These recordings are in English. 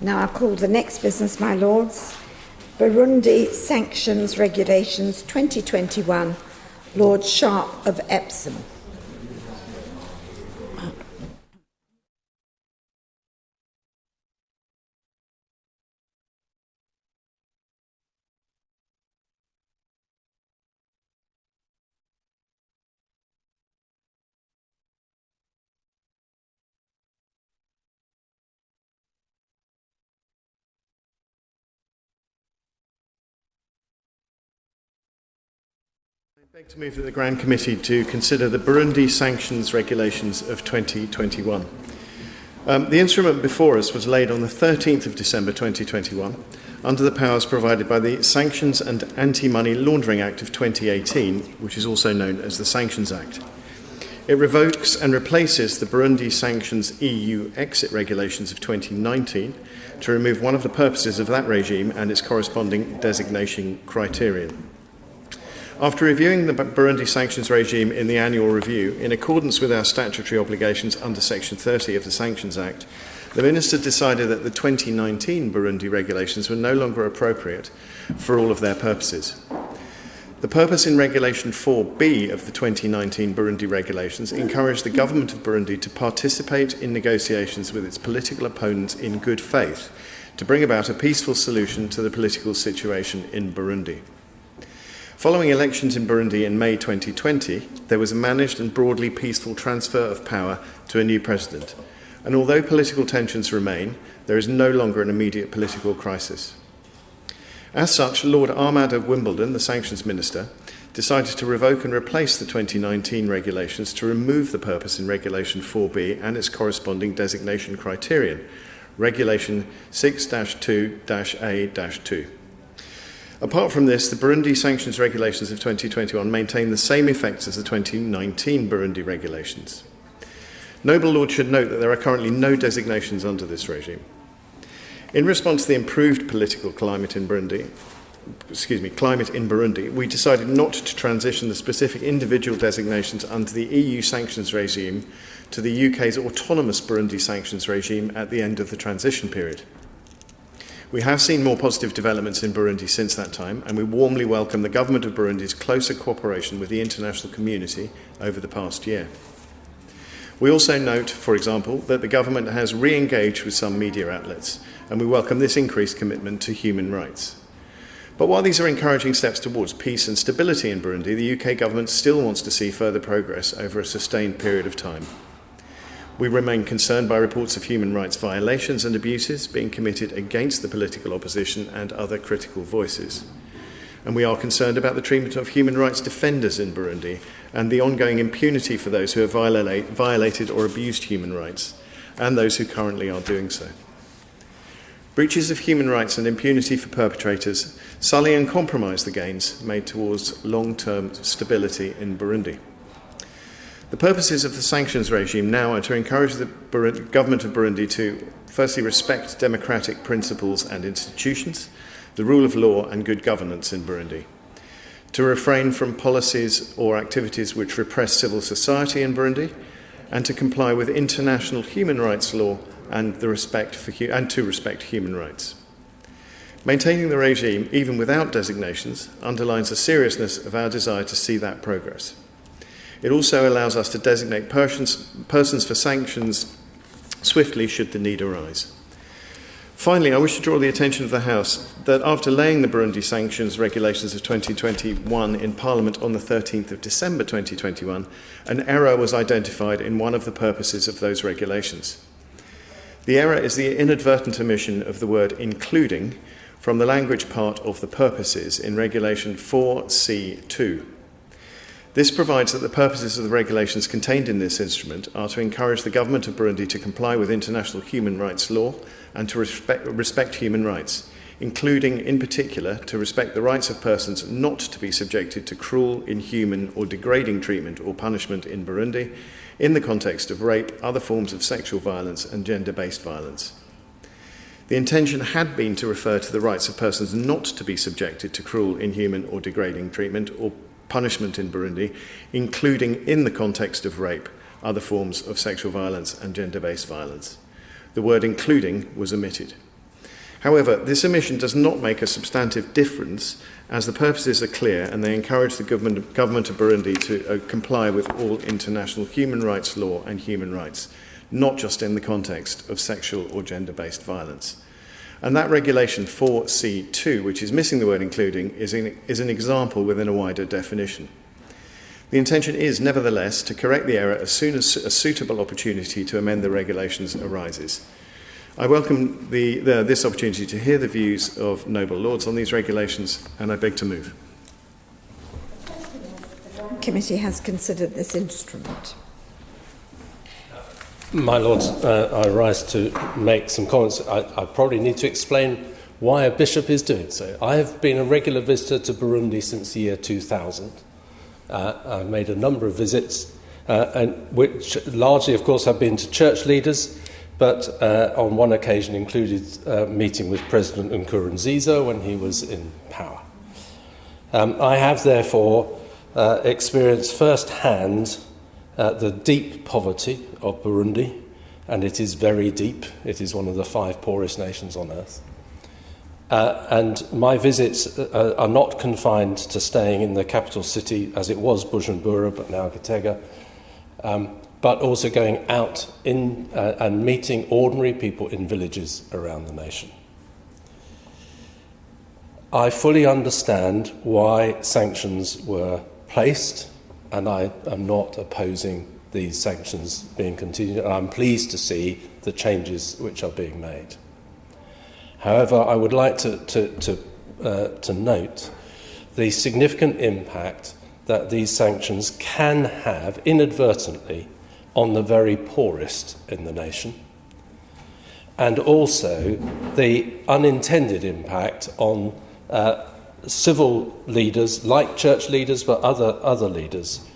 Now I call the next business, my lords, Burundi Sanctions Regulations 2021, Lord Sharp of Epsom. I beg to move that the Grand Committee to consider the Burundi Sanctions Regulations of 2021. The instrument before us was laid on the 13th of December 2021 under the powers provided by the Sanctions and Anti-Money Laundering Act of 2018, which is also known as the Sanctions Act. It revokes and replaces the Burundi Sanctions EU Exit Regulations of 2019 to remove one of the purposes of that regime and its corresponding designation criterion. After reviewing the Burundi sanctions regime in the annual review, in accordance with our statutory obligations under Section 30 of the Sanctions Act, the Minister decided that the 2019 Burundi regulations were no longer appropriate for all of their purposes. The purpose in Regulation 4B of the 2019 Burundi regulations encouraged the government of Burundi to participate in negotiations with its political opponents in good faith to bring about a peaceful solution to the political situation in Burundi. Following elections in Burundi in May 2020, there was a managed and broadly peaceful transfer of power to a new president. And although political tensions remain, there is no longer an immediate political crisis. As such, Lord Ahmad of Wimbledon, the Sanctions Minister, decided to revoke and replace the 2019 regulations to remove the purpose in Regulation 4B and its corresponding designation criterion, Regulation 6-2-A-2. Apart from this, the Burundi Sanctions Regulations of 2021 maintain the same effects as the 2019 Burundi regulations. Noble Lord should note that there are currently no designations under this regime. In response to the improved political climate in Burundi, we decided not to transition the specific individual designations under the EU sanctions regime to the UK's autonomous Burundi sanctions regime at the end of the transition period. We have seen more positive developments in Burundi since that time, and we warmly welcome the government of Burundi's closer cooperation with the international community over the past year. We also note, for example, that the government has re-engaged with some media outlets, and we welcome this increased commitment to human rights. But while these are encouraging steps towards peace and stability in Burundi, the UK government still wants to see further progress over a sustained period of time. We remain concerned by reports of human rights violations and abuses being committed against the political opposition and other critical voices. And we are concerned about the treatment of human rights defenders in Burundi and the ongoing impunity for those who have violated or abused human rights, and those who currently are doing so. Breaches of human rights and impunity for perpetrators sully and compromise the gains made towards long-term stability in Burundi. The purposes of the sanctions regime now are to encourage the government of Burundi to firstly respect democratic principles and institutions, the rule of law and good governance in Burundi, to refrain from policies or activities which repress civil society in Burundi, and to comply with international human rights law and to respect human rights. Maintaining the regime, even without designations, underlines the seriousness of our desire to see that progress. It also allows us to designate persons for sanctions swiftly should the need arise. Finally, I wish to draw the attention of the House that after laying the Burundi Sanctions Regulations of 2021 in Parliament on the 13th of December 2021, an error was identified in one of the purposes of those regulations. The error is the inadvertent omission of the word including from the language part of the purposes in Regulation 4C2. This provides that the purposes of the regulations contained in this instrument are to encourage the government of Burundi to comply with international human rights law and to respect human rights, including, in particular, to respect the rights of persons not to be subjected to cruel, inhuman or degrading treatment or punishment in Burundi in the context of rape, other forms of sexual violence and gender-based violence. The intention had been to refer to the rights of persons not to be subjected to cruel, inhuman or degrading treatment or punishment in Burundi, including in the context of rape, other forms of sexual violence and gender-based violence. The word including was omitted. However, this omission does not make a substantive difference, as the purposes are clear and they encourage the government of Burundi to comply with all international human rights law and human rights, not just in the context of sexual or gender-based violence. And that regulation 4C2, which is missing the word including, is an example within a wider definition. The intention is, nevertheless, to correct the error as soon as a suitable opportunity to amend the regulations arises. I welcome this opportunity to hear the views of noble lords on these regulations, and I beg to move. The committee has considered this instrument. My Lords, I rise to make some comments. I probably need to explain why a bishop is doing so. I have been a regular visitor to Burundi since the year 2000. I've made a number of visits, which largely, of course, have been to church leaders, but on one occasion included meeting with President Nkurunziza when he was in power. I have, therefore, experienced firsthand the deep poverty of Burundi, and it is very deep. It is one of the 5 poorest nations on earth. And my visits are not confined to staying in the capital city, as it was Bujumbura, but now Gitega, but also going out and meeting ordinary people in villages around the nation. I fully understand why sanctions were placed, and I am not opposing these sanctions being continued. I'm pleased to see the changes which are being made. However, I would like to note the significant impact that these sanctions can have inadvertently on the very poorest in the nation, and also the unintended impact on civil leaders, like church leaders, but other leaders,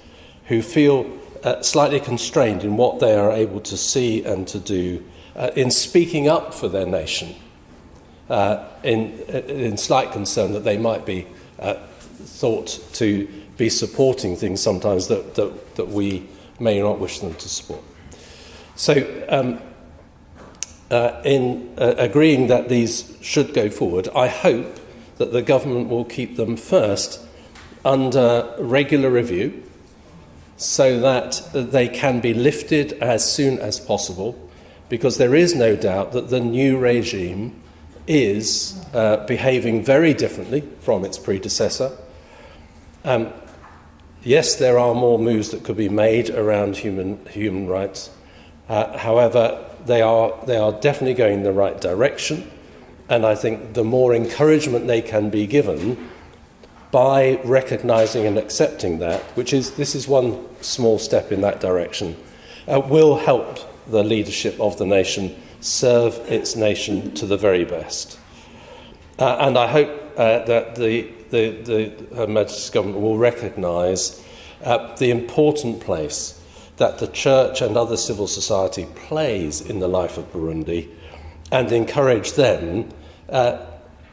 who feel slightly constrained in what they are able to see and to do in speaking up for their nation, in slight concern that they might be thought to be supporting things sometimes that we may not wish them to support. So, in agreeing that these should go forward, I hope that the government will keep them first under regular review so that they can be lifted as soon as possible, because there is no doubt that the new regime is behaving very differently from its predecessor. Yes, there are more moves that could be made around human rights. However, they are definitely going in the right direction, and I think the more encouragement they can be given by recognising and accepting that, this is one small step in that direction, will help the leadership of the nation serve its nation to the very best. And I hope that Her Majesty's government will recognise the important place that the church and other civil society plays in the life of Burundi, and encourage them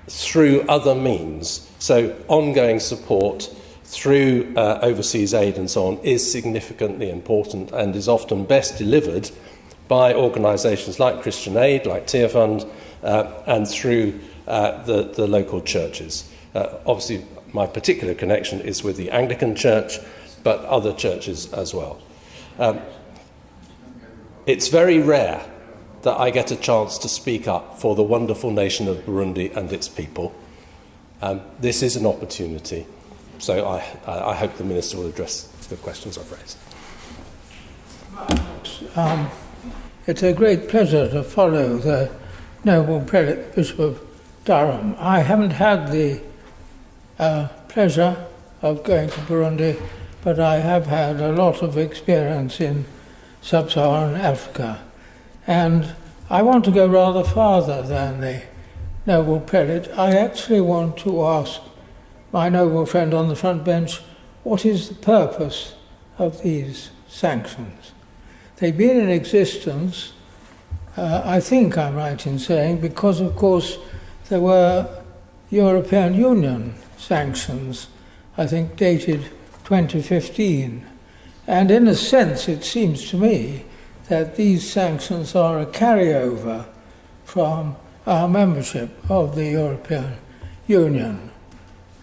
through other means. So ongoing support through overseas aid and so on is significantly important, and is often best delivered by organisations like Christian Aid, like Tear Fund, and through the local churches. Obviously, my particular connection is with the Anglican Church, but other churches as well. It's very rare that I get a chance to speak up for the wonderful nation of Burundi and its people. This is an opportunity, so I hope the Minister will address the questions I've raised. It's a great pleasure to follow the Noble Prelate Bishop of Durham. I haven't had the pleasure of going to Burundi, but I have had a lot of experience in sub-Saharan Africa. And I want to go rather farther than the Noble Prelate. I actually want to ask my noble friend on the front bench, what is the purpose of these sanctions? They've been in existence, I think I'm right in saying, because of course there were European Union sanctions, I think dated 2015. And in a sense, it seems to me that these sanctions are a carryover from our membership of the European Union.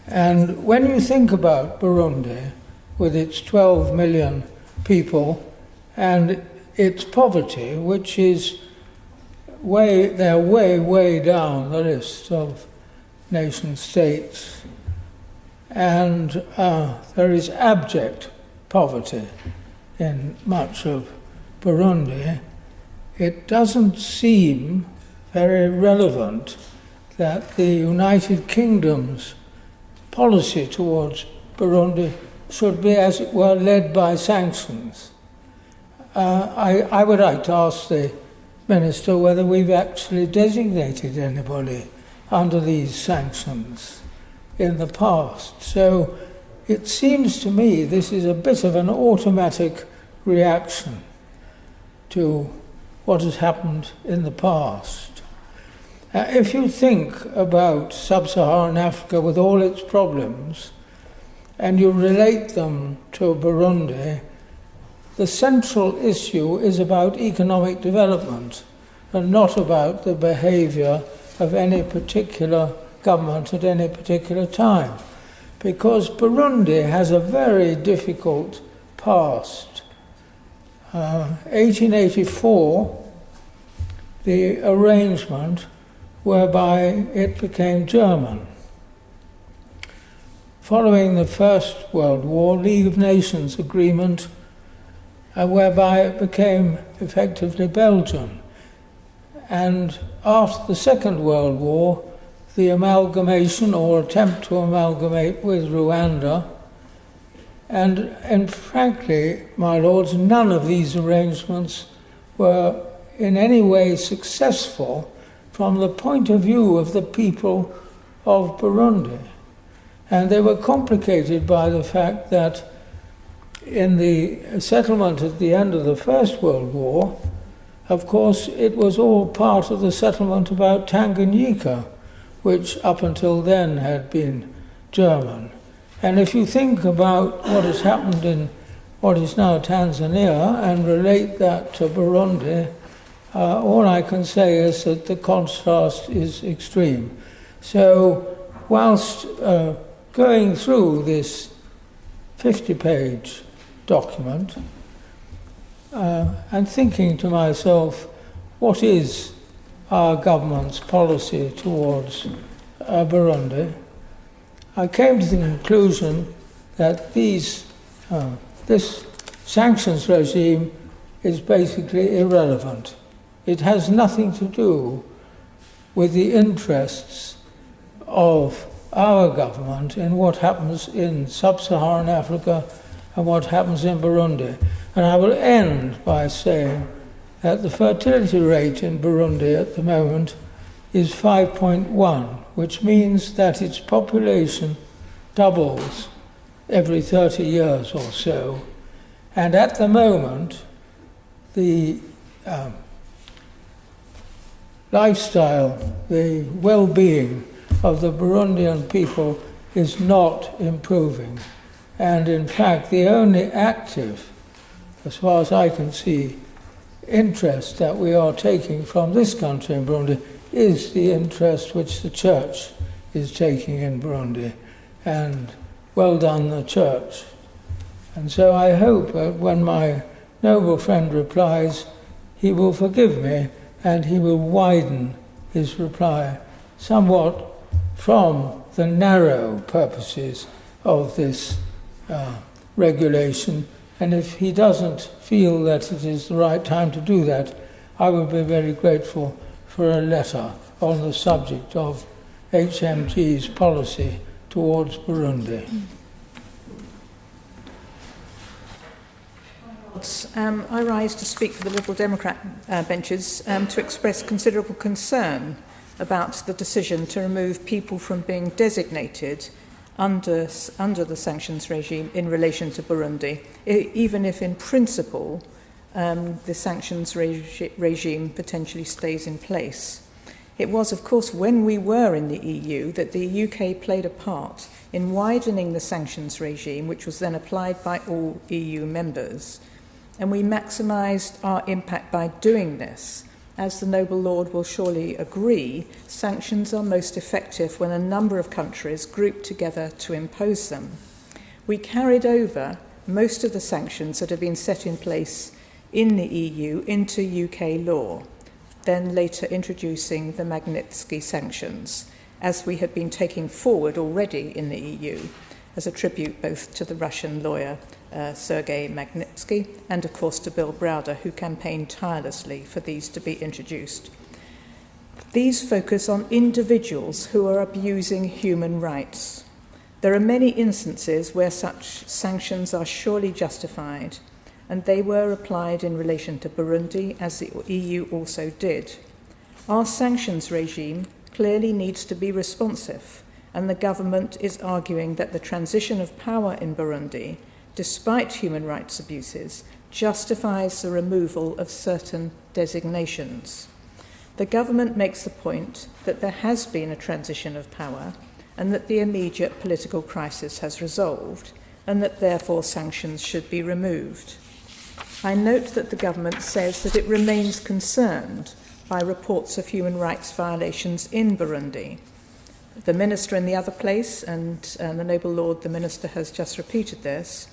And when you think about Burundi, with its 12 million people and its poverty, which is they're way down the list of nation states, and there is abject poverty in much of Burundi, it doesn't seem very relevant that the United Kingdom's policy towards Burundi should be, as it were, led by sanctions. I would like to ask the Minister whether we've actually designated anybody under these sanctions in the past. So it seems to me this is a bit of an automatic reaction to what has happened in the past. If you think about sub-Saharan Africa with all its problems, and you relate them to Burundi, the central issue is about economic development and not about the behavior of any particular government at any particular time. Because Burundi has a very difficult past. 1884, the arrangement whereby it became German. Following the First World War, League of Nations agreement, whereby it became effectively Belgian. And after the Second World War, the amalgamation or attempt to amalgamate with Rwanda. And frankly, my lords, none of these arrangements were in any way successful from the point of view of the people of Burundi. And they were complicated by the fact that in the settlement at the end of the First World War, of course, it was all part of the settlement about Tanganyika, which up until then had been German. And if you think about what has happened in what is now Tanzania and relate that to Burundi, all I can say is that the contrast is extreme. So whilst going through this 50-page document and thinking to myself, what is our government's policy towards Burundi, I came to the conclusion that this sanctions regime is basically irrelevant. It has nothing to do with the interests of our government in what happens in sub-Saharan Africa and what happens in Burundi. And I will end by saying that the fertility rate in Burundi at the moment is 5.1, which means that its population doubles every 30 years or so. And at the moment, the lifestyle, the well-being of the Burundian people is not improving. And in fact, the only active, as far as I can see, interest that we are taking from this country in Burundi is the interest which the Church is taking in Burundi. And well done, the Church. And so I hope that when my noble friend replies, he will forgive me and he will widen his reply somewhat from the narrow purposes of this regulation. And if he doesn't feel that it is the right time to do that, I would be very grateful for a letter on the subject of HMG's policy towards Burundi. I rise to speak for the Liberal Democrat benches to express considerable concern about the decision to remove people from being designated under the sanctions regime in relation to Burundi, even if in principle the sanctions regime potentially stays in place. It was, of course, when we were in the EU that the UK played a part in widening the sanctions regime, which was then applied by all EU members. And we maximised our impact by doing this. As the noble Lord will surely agree, sanctions are most effective when a number of countries group together to impose them. We carried over most of the sanctions that have been set in place in the EU into UK law, then later introducing the Magnitsky sanctions, as we had been taking forward already in the EU, as a tribute both to the Russian lawyer Sergei Magnitsky and, of course, to Bill Browder, who campaigned tirelessly for these to be introduced. These focus on individuals who are abusing human rights. There are many instances where such sanctions are surely justified, and they were applied in relation to Burundi, as the EU also did. Our sanctions regime clearly needs to be responsive, and the government is arguing that the transition of power in Burundi, despite human rights abuses, justifies the removal of certain designations. The government makes the point that there has been a transition of power and that the immediate political crisis has resolved, and that therefore sanctions should be removed. I note that the government says that it remains concerned by reports of human rights violations in Burundi. The minister in the other place, and the noble Lord the Minister has just repeated this,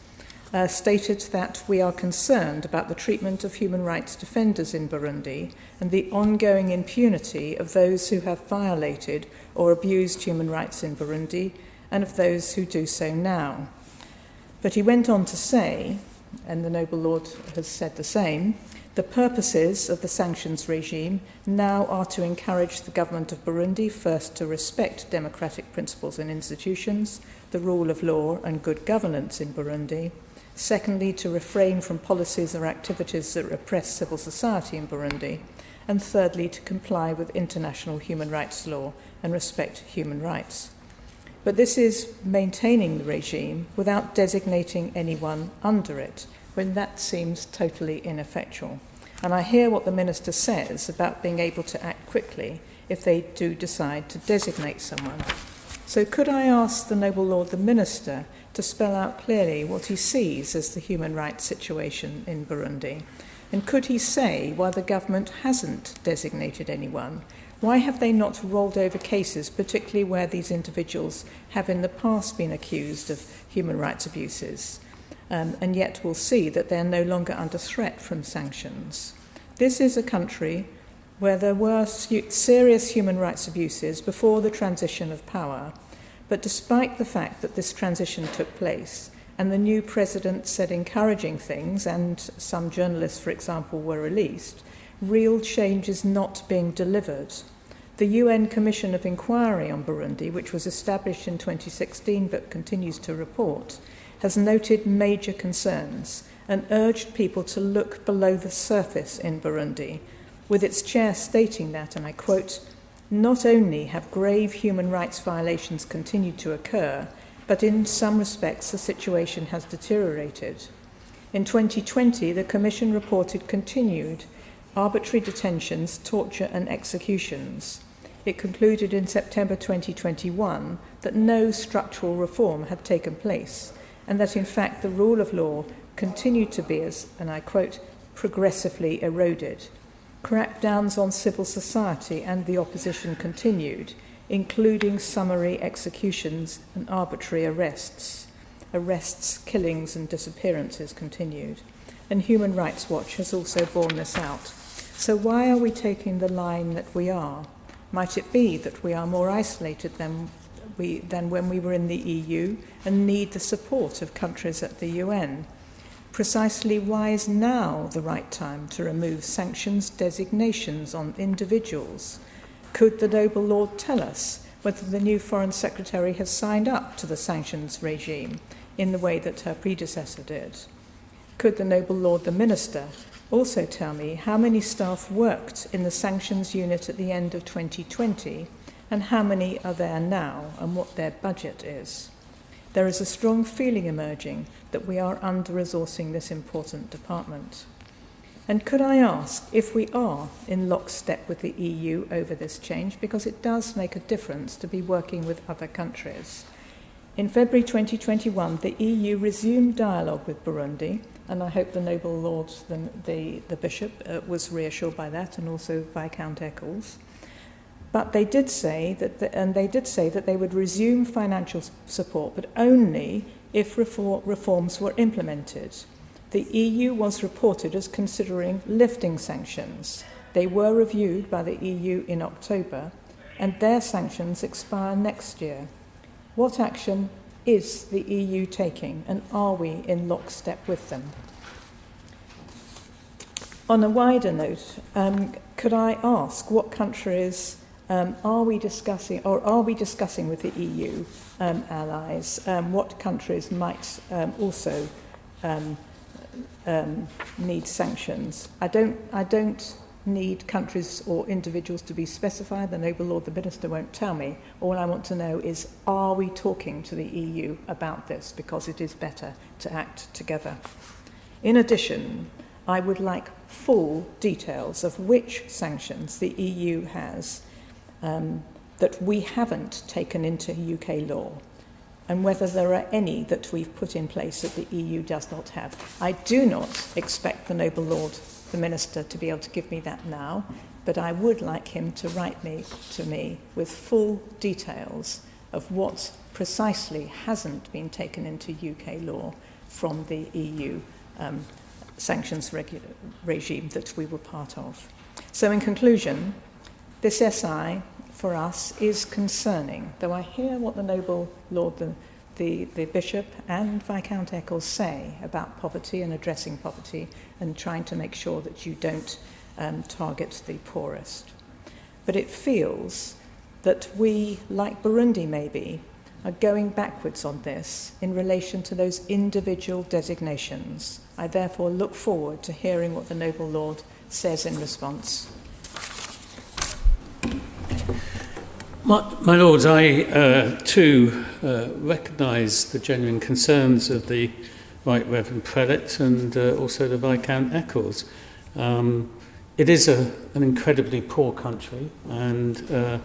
stated that we are concerned about the treatment of human rights defenders in Burundi and the ongoing impunity of those who have violated or abused human rights in Burundi and of those who do so now. But he went on to say, and the noble Lord has said the same, the purposes of the sanctions regime now are to encourage the government of Burundi first to respect democratic principles and institutions, the rule of law and good governance in Burundi, secondly to refrain from policies or activities that repress civil society in Burundi, and thirdly to comply with international human rights law and respect human rights. But this is maintaining the regime without designating anyone under it, when that seems totally ineffectual. And I hear what the Minister says about being able to act quickly if they do decide to designate someone. So could I ask the noble Lord the Minister to spell out clearly what he sees as the human rights situation in Burundi? And could he say why the government hasn't designated anyone? Why have they not rolled over cases, particularly where these individuals have in the past been accused of human rights abuses? And yet we'll see that they're no longer under threat from sanctions. This is a country where there were serious human rights abuses before the transition of power, but despite the fact that this transition took place and the new president said encouraging things, and some journalists, for example, were released, real change is not being delivered. The UN Commission of Inquiry on Burundi, which was established in 2016 but continues to report, has noted major concerns and urged people to look below the surface in Burundi, with its chair stating that, and I quote, "Not only have grave human rights violations continued to occur, but in some respects the situation has deteriorated." In 2020, the Commission reported continued arbitrary detentions, torture and executions. It concluded in September 2021 that no structural reform had taken place, and that in fact the rule of law continued to be, as, and I quote, progressively eroded. Crackdowns on civil society and the opposition continued, including summary executions and arbitrary arrests. Arrests, killings and disappearances continued. And Human Rights Watch has also borne this out. So why are we taking the line that we are? Might it be that we are more isolated than when we were in the EU and need the support of countries at the UN? Precisely why is now the right time to remove sanctions designations on individuals? Could the noble Lord tell us whether the new Foreign Secretary has signed up to the sanctions regime in the way that her predecessor did? Could the noble Lord the Minister also tell me how many staff worked in the sanctions unit at the end of 2020 and how many are there now and what their budget is? There is a strong feeling emerging that we are under-resourcing this important department. And could I ask if we are in lockstep with the EU over this change, because it does make a difference to be working with other countries. In February 2021, the EU resumed dialogue with Burundi, and I hope the Noble Lord, the Bishop, was reassured by that, and also Viscount Eccles. But they did say that they would resume financial support, but only if reforms were implemented. The EU was reported as considering lifting sanctions. They were reviewed by the EU in October, and their sanctions expire next year. What action is the EU taking, and are we in lockstep with them? On a wider note, could I ask what countries are we discussing with the EU allies? What countries might also need sanctions? I don't need countries or individuals to be specified. The Noble Lord, the Minister, won't tell me. All I want to know is, are we talking to the EU about this? Because it is better to act together. In addition, I would like full details of which sanctions the EU has that we haven't taken into UK law, and whether there are any that we've put in place that the EU does not have. I do not expect the Noble Lord, the Minister, to be able to give me that now, but I would like him to write to me with full details of what precisely hasn't been taken into UK law from the EU sanctions regime that we were part of. So in conclusion, this SI for us is concerning, though I hear what the Noble Lord, the Bishop and Viscount Eccles say about poverty and addressing poverty and trying to make sure that you don't target the poorest. But it feels that we, like Burundi maybe, are going backwards on this in relation to those individual designations. I therefore look forward to hearing what the Noble Lord says in response. My Lords, I too recognise the genuine concerns of the Right Reverend Prelate and also the Viscount Eccles. It is an incredibly poor country, and I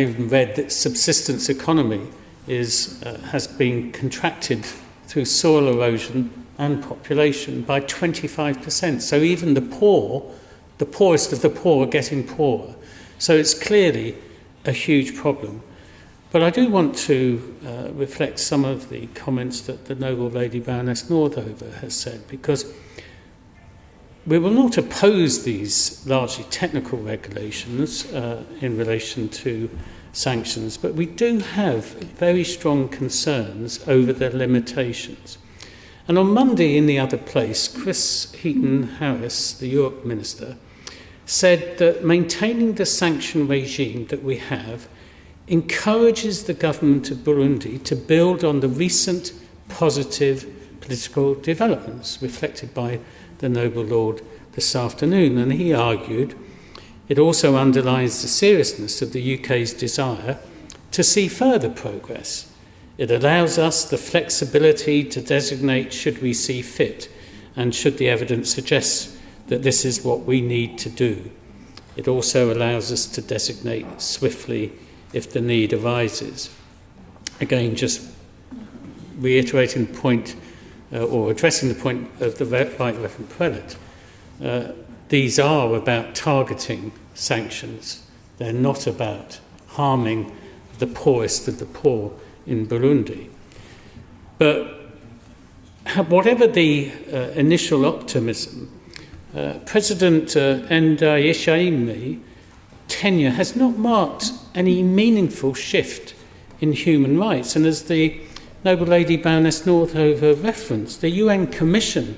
even read that subsistence economy has been contracted through soil erosion and population by 25%. So even the poorest of the poor, are getting poorer. So it's clearly a huge problem. But I do want to reflect some of the comments that the Noble Lady Baroness Northover has said, because we will not oppose these largely technical regulations in relation to sanctions, but we do have very strong concerns over their limitations. And on Monday in the other place, Chris Heaton-Harris, the Europe Minister, said that maintaining the sanction regime that we have encourages the government of Burundi to build on the recent positive political developments reflected by the Noble Lord this afternoon. And he argued it also underlines the seriousness of the UK's desire to see further progress. It allows us the flexibility to designate should we see fit and should the evidence suggest that this is what we need to do. It also allows us to designate swiftly if the need arises. Again, just reiterating the point or addressing the point of the Right Reverend Prelate, these are about targeting sanctions. They're not about harming the poorest of the poor in Burundi. But whatever the initial optimism, President Ndayishimye's tenure has not marked any meaningful shift in human rights. And as the Noble Lady Baroness Northover referenced, the UN Commission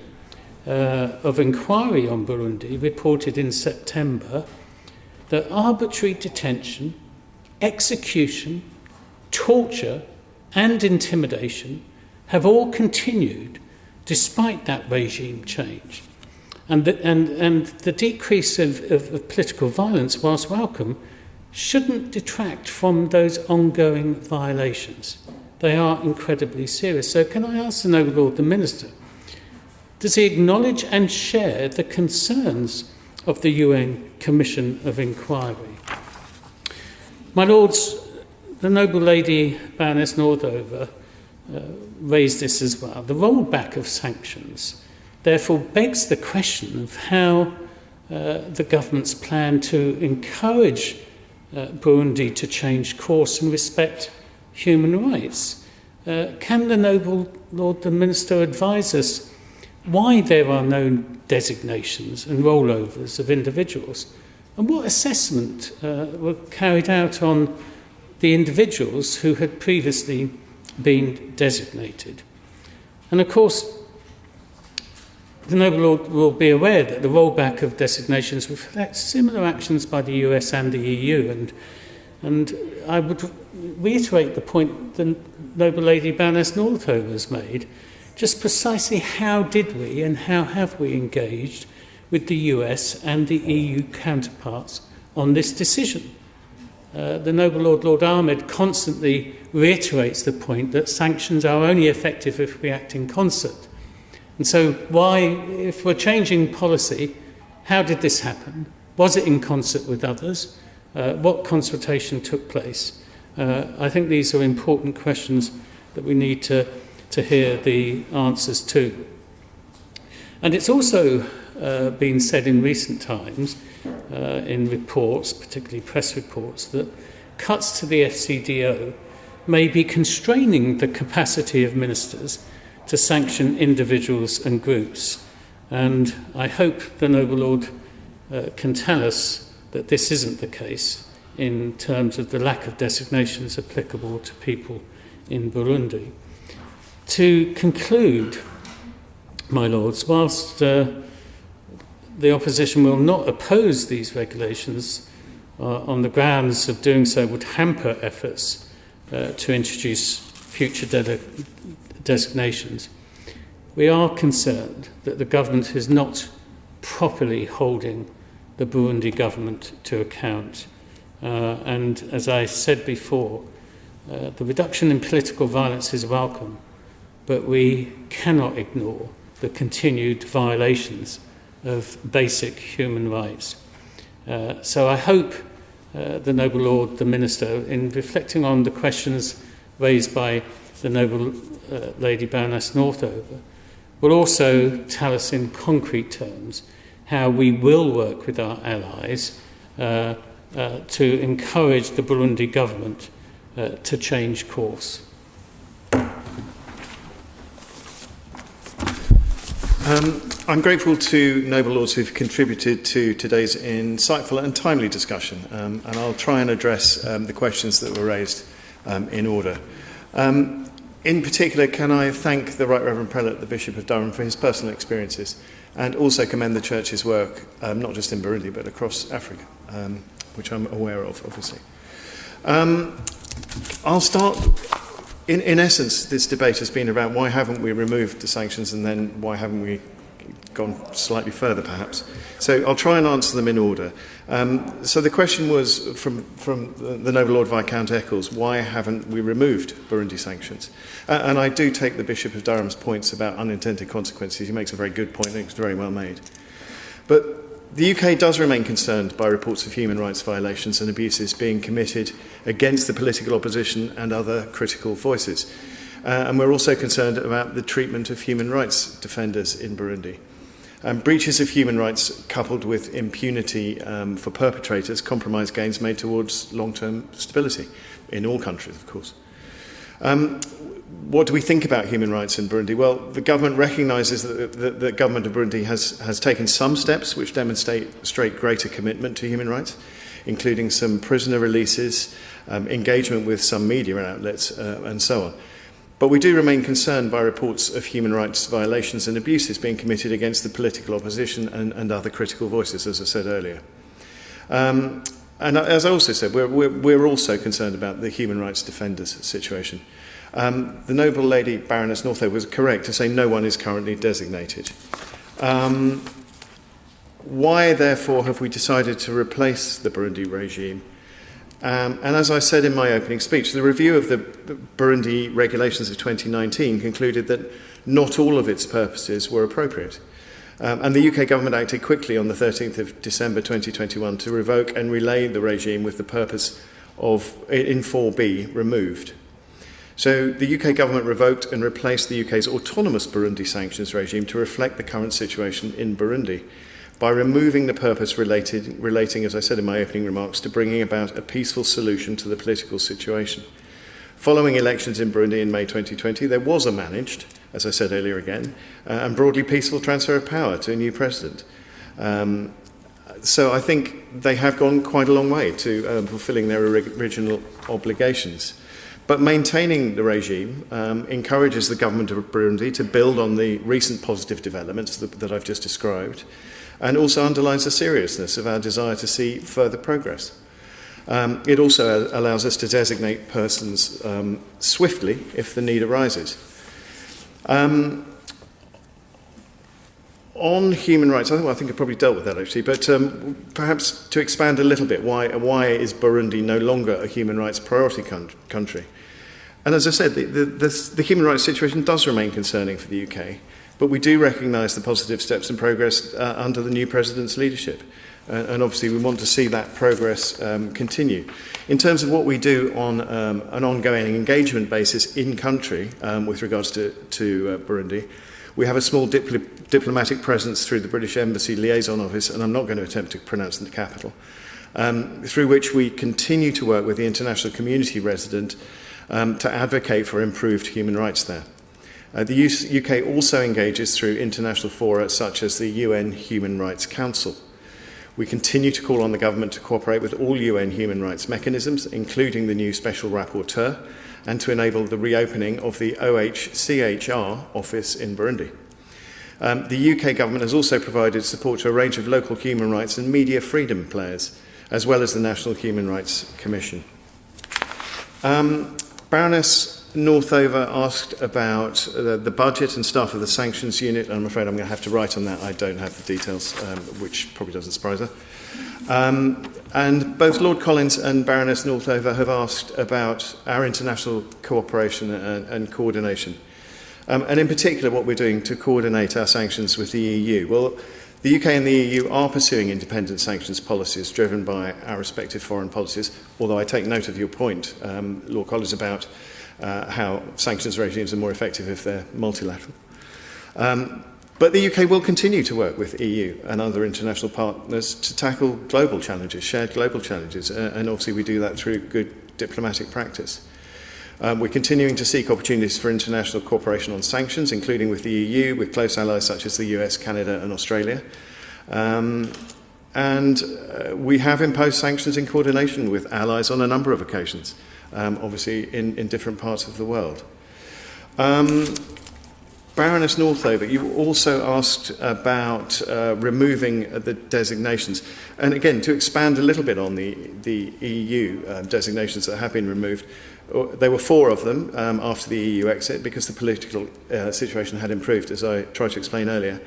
of Inquiry on Burundi reported in September that arbitrary detention, execution, torture and intimidation have all continued despite that regime change. And the decrease of political violence, whilst welcome, shouldn't detract from those ongoing violations. They are incredibly serious. So can I ask the Noble Lord, the Minister, does he acknowledge and share the concerns of the UN Commission of Inquiry? My Lords, the noble lady Baroness Northover raised this as well. The rollback of sanctions therefore begs the question of how the government's plan to encourage Burundi to change course and respect human rights. Can the noble Lord the Minister advise us why there are no designations and rollovers of individuals, and what assessment were carried out on the individuals who had previously been designated? And of course, the noble Lord will be aware that the rollback of designations reflects similar actions by the US and the EU, and I would reiterate the point the noble lady Baroness Northover has made. Just precisely how did we and how have we engaged with the US and the EU counterparts on this decision? The noble Lord Ahmed constantly reiterates the point that sanctions are only effective if we act in concert. And so why, if we're changing policy, how did this happen? Was it in concert with others? What consultation took place? I think these are important questions that we need to hear the answers to. And it's also been said in recent times, in reports, particularly press reports, that cuts to the FCDO may be constraining the capacity of ministers to sanction individuals and groups. And I hope the noble Lord can tell us that this isn't the case in terms of the lack of designations applicable to people in Burundi. To conclude, my lords, whilst the opposition will not oppose these regulations on the grounds of doing so would hamper efforts to introduce future designations, we are concerned that the government is not properly holding the Burundi government to account. And as I said before, the reduction in political violence is welcome, but we cannot ignore the continued violations of basic human rights. So I hope the noble Lord, the Minister, in reflecting on the questions raised by the noble Lady Baroness Northover, will also tell us in concrete terms how we will work with our allies to encourage the Burundi government to change course. I'm grateful to noble lords who've contributed to today's insightful and timely discussion, and I'll try and address the questions that were raised in order. In particular, can I thank the Right Reverend Prelate, the Bishop of Durham, for his personal experiences, and also commend the Church's work, not just in Burundi, but across Africa, which I'm aware of, obviously. I'll start. In essence, this debate has been about why haven't we removed the sanctions, and then why haven't we gone slightly further, perhaps. So I'll try and answer them in order. So the question was from the noble Lord Viscount Eccles, why haven't we removed Burundi sanctions? And I do take the Bishop of Durham's points about unintended consequences. He makes a very good point, and it's very well made. But the UK does remain concerned by reports of human rights violations and abuses being committed against the political opposition and other critical voices. And we're also concerned about the treatment of human rights defenders in Burundi. Breaches of human rights coupled with impunity for perpetrators compromise gains made towards long-term stability in all countries, of course. What do we think about human rights in Burundi? Well, the government recognises that the government of Burundi has taken some steps which demonstrate greater commitment to human rights, including some prisoner releases, engagement with some media outlets, and so on. But we do remain concerned by reports of human rights violations and abuses being committed against the political opposition and other critical voices, as I said earlier. And as I also said, we're also concerned about the human rights defenders' situation. The noble lady Baroness Northover was correct to say no one is currently designated. Why, therefore, have we decided to replace the Burundi regime? And as I said in my opening speech, the review of the Burundi regulations of 2019 concluded that not all of its purposes were appropriate. And the UK government acted quickly on the 13th of December 2021 to revoke and relay the regime with the purpose in 4B removed. So the UK government revoked and replaced the UK's autonomous Burundi sanctions regime to reflect the current situation in Burundi by removing the purpose relating, as I said in my opening remarks, to bringing about a peaceful solution to the political situation. Following elections in Burundi in May 2020, there was a managed, as I said earlier again, and broadly peaceful transfer of power to a new president. So I think they have gone quite a long way to fulfilling their original obligations. But maintaining the regime encourages the government of Burundi to build on the recent positive developments that I've just described, and also underlines the seriousness of our desire to see further progress. It also allows us to designate persons swiftly if the need arises. On human rights, I think I probably dealt with that actually, but perhaps to expand a little bit, why is Burundi no longer a human rights priority country? And as I said, the human rights situation does remain concerning for the UK, but we do recognise the positive steps and progress under the new president's leadership. And obviously we want to see that progress continue. In terms of what we do on an ongoing engagement basis in country with regards to Burundi, we have a small diplomatic presence through the British Embassy Liaison Office, and I'm not going to attempt to pronounce the capital, through which we continue to work with the international community resident to advocate for improved human rights there. The UK also engages through international fora such as the UN Human Rights Council. We continue to call on the government to cooperate with all UN human rights mechanisms, including the new Special Rapporteur, and to enable the reopening of the OHCHR office in Burundi. The UK government has also provided support to a range of local human rights and media freedom players, as well as the National Human Rights Commission. Baroness Northover asked about the budget and staff of the sanctions unit. I'm afraid I'm going to have to write on that. I don't have the details, which probably doesn't surprise her. And both Lord Collins and Baroness Northover have asked about our international cooperation and coordination. And in particular, what we're doing to coordinate our sanctions with the EU. Well, the UK and the EU are pursuing independent sanctions policies driven by our respective foreign policies, although I take note of your point, Lord Collins, about how sanctions regimes are more effective if they're multilateral. But the UK will continue to work with EU and other international partners to tackle global challenges, shared global challenges, and obviously we do that through good diplomatic practice. We're continuing to seek opportunities for international cooperation on sanctions, including with the EU, with close allies such as the US, Canada and Australia. And we have imposed sanctions in coordination with allies on a number of occasions, obviously in different parts of the world. Baroness Northover, you also asked about removing the designations. And again, to expand a little bit on the EU designations that have been removed, there were 4 of them after the EU exit because the political situation had improved, as I tried to explain earlier.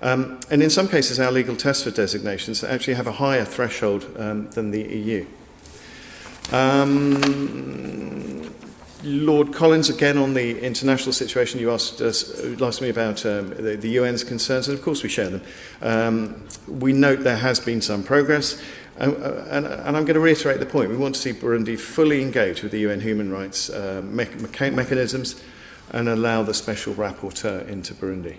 And in some cases, our legal tests for designations actually have a higher threshold than the EU. Lord Collins, again on the international situation, you asked me about the UN's concerns, and of course we share them. We note there has been some progress, and I'm going to reiterate the point. We want to see Burundi fully engaged with the UN human rights mechanisms and allow the special rapporteur into Burundi.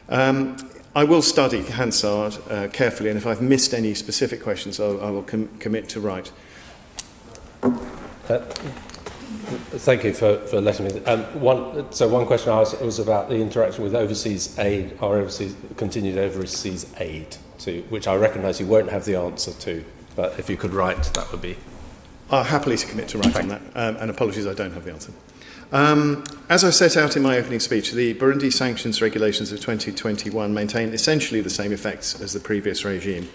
I will study Hansard carefully, and if I've missed any specific questions, I will commit to write. Thank you for letting me. One question I asked was about the interaction with overseas aid, our continued overseas aid, which I recognise you won't have the answer to, but if you could write, that would be. I'll happily commit to write on that, and apologies, I don't have the answer. As I set out in my opening speech, the Burundi Sanctions regulations of 2021 maintain essentially the same effects as the previous regime.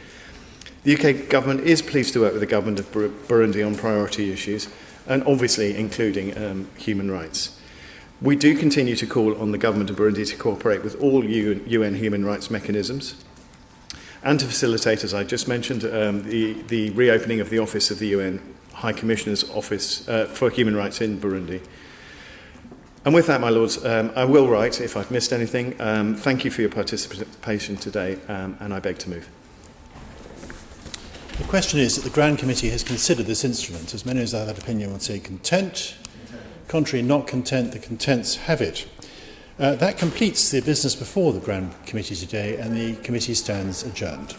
The UK government is pleased to work with the government of Burundi on priority issues, and obviously including human rights. We do continue to call on the government of Burundi to cooperate with all UN human rights mechanisms and to facilitate, as I just mentioned, the reopening of the office of the UN High Commissioner's Office for Human Rights in Burundi. And with that, my lords, I will write if I've missed anything. Thank you for your participation today, and I beg to move. The question is that the Grand Committee has considered this instrument. As many as that opinion would say content. Contrary, not content. The contents have it. That completes the business before the Grand Committee today, and the committee stands adjourned.